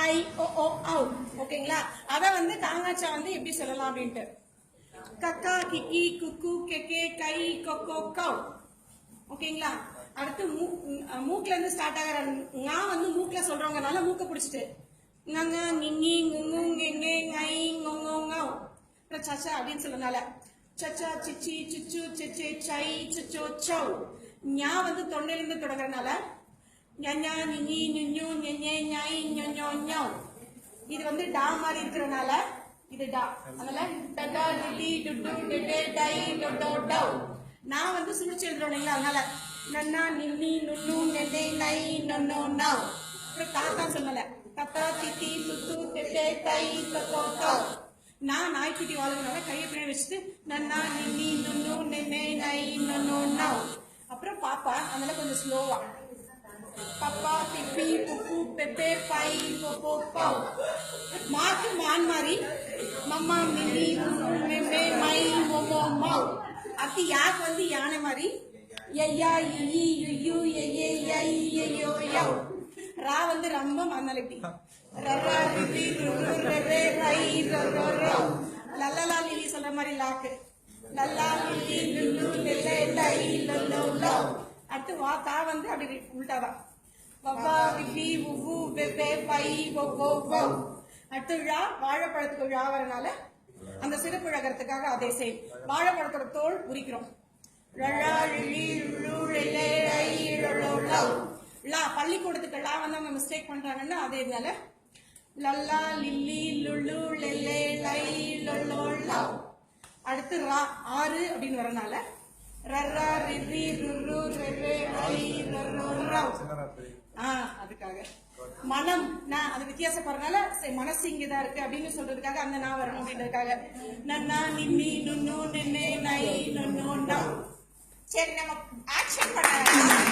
ஐ ஓ ஓ ஔ. ஓகேங்களா? அத வந்து காங்காட்சா வந்து எப்படி சொல்லலாம் அப்படின்ட்டு கக்கா கிக்கி குக்கு கெக்கே கை கொக்கோ கௌ. ஓகேங்களா? அடுத்து மூக்குல இருந்து ஸ்டார்ட் ஆகிற ஞா வந்து மூக்குல சொல்றவங்கனால மூக்க பிடிச்சிட்டு ngங்க ngங்கி ngங்கு ngங்கே ngை ngொங்கோ ngௌ. அப்புறம் சச்சா அப்படின்னு சொல்லனால சச்சா சிச்சி சிச்சு சிச்சே சை சிச்சோ சௌ. ஞா வந்து தொண்டையிலிருந்து தொடங்குறதுனால ஞா நிங்கி நிஞ்சு நெஞ்சே ஞை ஞொஞோ ஞௌ. இது வந்து டா மாதிரி இருக்கிறதுனால இது டா. அதனால டடா டிடி டுட்டு டெடே டை டொடோ டௌ. நான் வந்து சுழிச்சு எழுதுறோம் இல்லைங்களா? அதனால நன்னா நின்னி நுண்ணு நெண்டே நை நொன்னோ நௌ. அப்புறம் தாத்தா சொல்லல தத்தா தித்தி துத்து தெட்டே தை தொத்தோ தௌ. நான் நாய்க்குட்டி வாழ்றதுனால கையை பின்னாடி வச்சுட்டு நன்னா நின்னி நுண்ணு நென்னே நை நொன்னோ நௌ. அப்புறம் பாப்பா அதனால கொஞ்சம் ஸ்லோவா பப்பா பிப்பி புப்பு பெப்பே பை பொப்போ பௌ. மாக்கு மான் மாதிரி மம்மா மின்னி மெம்மே மை மொமோ மௌ. அப்படி யாக்கு வந்து யானை மாதிரி ஐயா இ யு ஏ ஐ யோ யௌ. ரா வந்து ரொம்ப மண்ணலட்டி ரரா ரிரி ருரு ரெரே ரை ரொரோ ரௌ. லல்லலா லிலி சொல்ற மாதிரி லாக்கு லல்லா லிலி லுல்லு லெல்லே லை லொல்லோ லௌ. அடுத்து வா தா வந்து அப்படி உள்டாதான் வவ்வா விபி உவ்வு வெப்பே பை ஒவ்வோ வௌ. அடுத்து ழா வாழைப்பழத்துக்கு ழா வரனால அந்த சிறப்பு அழகிறதுக்காக அதே செய். வாழைப்பழத்தோட தோல் உரிக்கிறோம். லல்லா லிலி லுல்லு லெல்லே லை லொல்லோ லௌ. லா பள்ளிக்கூடத்துக்கு லா வந்து அவங்க மிஸ்டேக் பண்றாங்கன்னா அதேனால லல்லா லில்லி லுல்லு லெல்லே லை லொல்லோ லௌ. அடுத்து ரா ஆறு அப்படின்னு வரனால ரர்ரா ரிரி ருரு ரெரே ரை ரொரோ ரௌ. அதுக்காக மனம் நான் அது வித்தியாசப்படுறதுனால மனசு இங்கதான் இருக்கு அப்படின்னு சொல்றதுக்காக அந்த நான் வரணும் அப்படின்றதுக்காக நன்னா நின்னி நுண்ணு நென்னே நை நொன்னோ நௌ. சரி நம்ம ஆக்ஷன் பண்ண